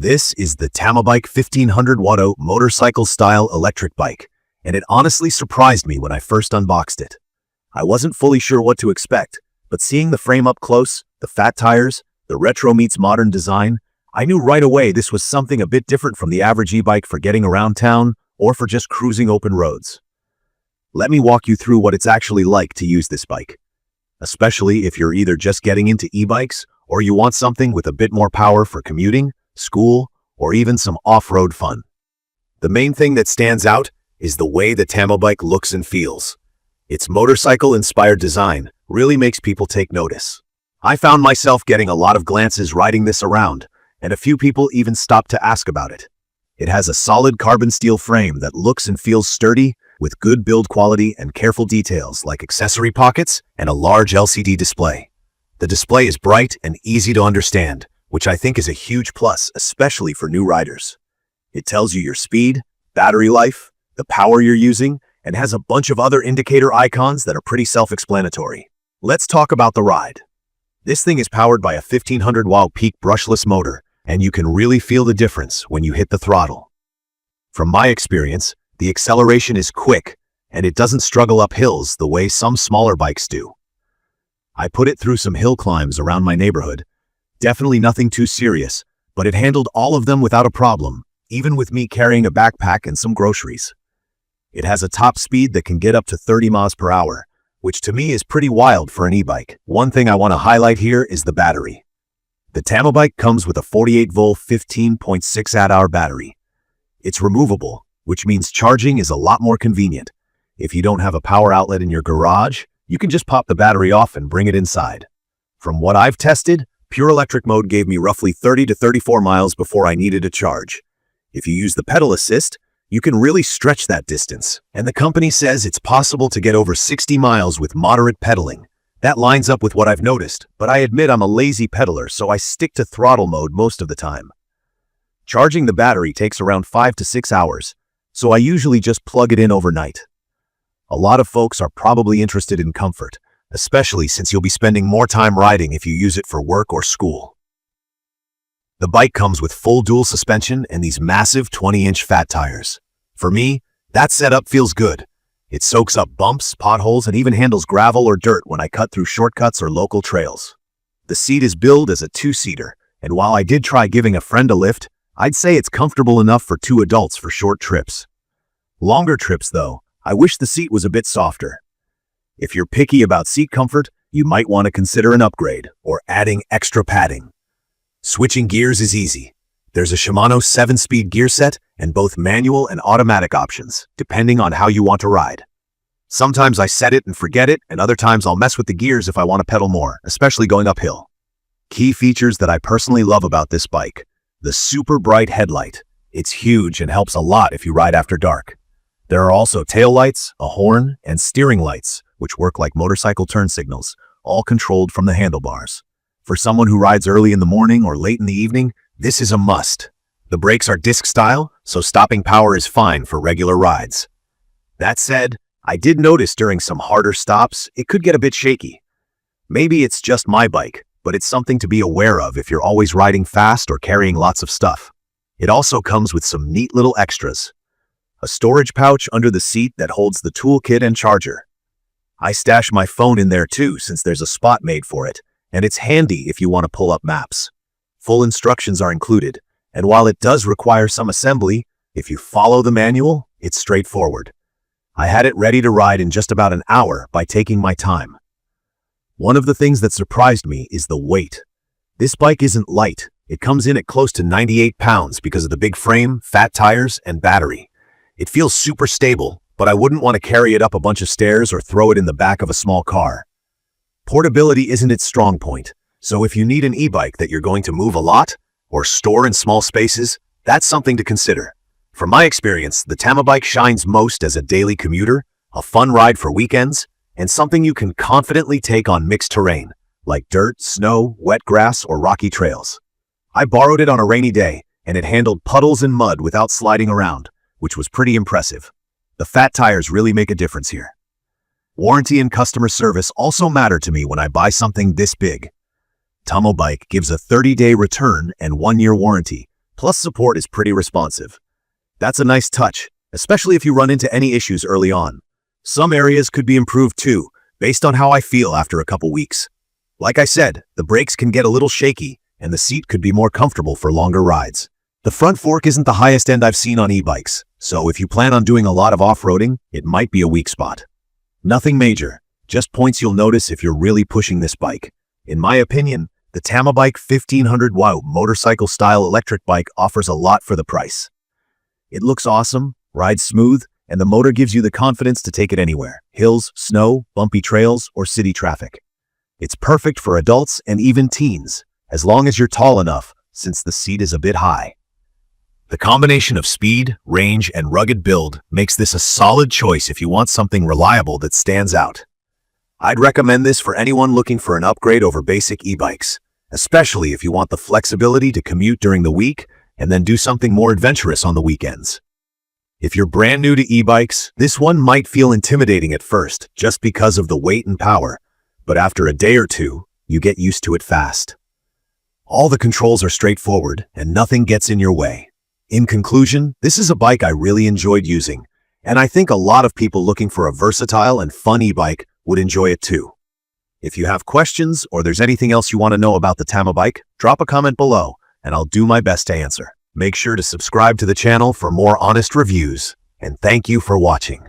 This is the Tamobyke 1500W motorcycle-style electric bike, and it honestly surprised me when I first unboxed it. I wasn't fully sure what to expect, but seeing the frame up close, the fat tires, the retro meets modern design, I knew right away this was something a bit different from the average e-bike for getting around town or for just cruising open roads. Let me walk you through what it's actually like to use this bike, especially if you're either just getting into e-bikes or you want something with a bit more power for commuting, school, or even some off-road fun. The main thing that stands out is the way the Tamabike looks and feels. Its motorcycle-inspired design really makes people take notice. I found myself getting a lot of glances riding this around, and a few people even stopped to ask about it. It has a solid carbon steel frame that looks and feels sturdy, with good build quality and careful details like accessory pockets and a large LCD display. The display is bright and easy to understand, which I think is a huge plus, especially for new riders. It tells you your speed, battery life, the power you're using, and has a bunch of other indicator icons that are pretty self-explanatory. Let's talk about the ride. This thing is powered by a 1500W peak brushless motor, and you can really feel the difference when you hit the throttle. From my experience, the acceleration is quick, and it doesn't struggle up hills the way some smaller bikes do. I put it through some hill climbs around my neighborhood. Definitely nothing too serious, but it handled all of them without a problem, even with me carrying a backpack and some groceries. It has a top speed that can get up to 30 miles per hour, which to me is pretty wild for an e-bike. One thing I want to highlight here is the battery. The Tamabike comes with a 48-volt 15.6 Ah battery. It's removable, which means charging is a lot more convenient. If you don't have a power outlet in your garage, you can just pop the battery off and bring it inside. From what I've tested, pure electric mode gave me roughly 30 to 34 miles before I needed a charge. If you use the pedal assist, you can really stretch that distance, and the company says it's possible to get over 60 miles with moderate pedaling. That lines up with what I've noticed, but I admit I'm a lazy pedaler, so I stick to throttle mode most of the time. Charging the battery takes around 5 to 6 hours, so I usually just plug it in overnight. A lot of folks are probably interested in comfort, especially since you'll be spending more time riding if you use it for work or school. The bike comes with full dual suspension and these massive 20-inch fat tires. For me, that setup feels good. It soaks up bumps, potholes, and even handles gravel or dirt when I cut through shortcuts or local trails. The seat is billed as a two-seater, and while I did try giving a friend a lift, I'd say it's comfortable enough for two adults for short trips. Longer trips, though, I wish the seat was a bit softer. If you're picky about seat comfort, you might want to consider an upgrade or adding extra padding. Switching gears is easy. There's a Shimano 7-speed gear set and both manual and automatic options, depending on how you want to ride. Sometimes I set it and forget it, and other times I'll mess with the gears if I want to pedal more, especially going uphill. Key features that I personally love about this bike: the super bright headlight. It's huge and helps a lot if you ride after dark. There are also taillights, a horn, and steering lights, which work like motorcycle turn signals, all controlled from the handlebars. For someone who rides early in the morning or late in the evening, this is a must. The brakes are disc style, so stopping power is fine for regular rides. That said, I did notice during some harder stops, it could get a bit shaky. Maybe it's just my bike, but it's something to be aware of if you're always riding fast or carrying lots of stuff. It also comes with some neat little extras. A storage pouch under the seat that holds the toolkit and charger. I stash my phone in there too, since there's a spot made for it, and it's handy if you want to pull up maps. Full instructions are included, and while it does require some assembly, if you follow the manual, it's straightforward. I had it ready to ride in just about an hour by taking my time. One of the things that surprised me is the weight. This bike isn't light. It comes in at close to 98 pounds because of the big frame, fat tires, and battery. It feels super stable, but I wouldn't want to carry it up a bunch of stairs or throw it in the back of a small car. Portability isn't its strong point, so if you need an e-bike that you're going to move a lot or store in small spaces, that's something to consider. From my experience, the Tamabike shines most as a daily commuter, a fun ride for weekends, and something you can confidently take on mixed terrain, like dirt, snow, wet grass, or rocky trails. I borrowed it on a rainy day, and it handled puddles and mud without sliding around, which was pretty impressive. The fat tires really make a difference here. Warranty and customer service also matter to me when I buy something this big. Tamobyke gives a 30-day return and 1-year warranty, Plus support is pretty responsive. That's a nice touch, especially if you run into any issues early on. Some areas could be improved too, based on how I feel after a couple weeks. Like I said, the brakes can get a little shaky, and the seat could be more comfortable for longer rides. The front fork isn't the highest end I've seen on e-bikes, so if you plan on doing a lot of off-roading, it might be a weak spot. Nothing major, just points you'll notice if you're really pushing this bike. In my opinion, the Tamobyke 1500W motorcycle-style electric bike offers a lot for the price. It looks awesome, rides smooth, and the motor gives you the confidence to take it anywhere: hills, snow, bumpy trails, or city traffic. It's perfect for adults and even teens, as long as you're tall enough, since the seat is a bit high. The combination of speed, range, and rugged build makes this a solid choice if you want something reliable that stands out. I'd recommend this for anyone looking for an upgrade over basic e-bikes, especially if you want the flexibility to commute during the week and then do something more adventurous on the weekends. If you're brand new to e-bikes, this one might feel intimidating at first just because of the weight and power, but after a day or two, you get used to it fast. All the controls are straightforward and nothing gets in your way. In conclusion, this is a bike I really enjoyed using, and I think a lot of people looking for a versatile and fun e-bike would enjoy it too. If you have questions or there's anything else you want to know about the Tamabike, drop a comment below and I'll do my best to answer. Make sure to subscribe to the channel for more honest reviews, and thank you for watching.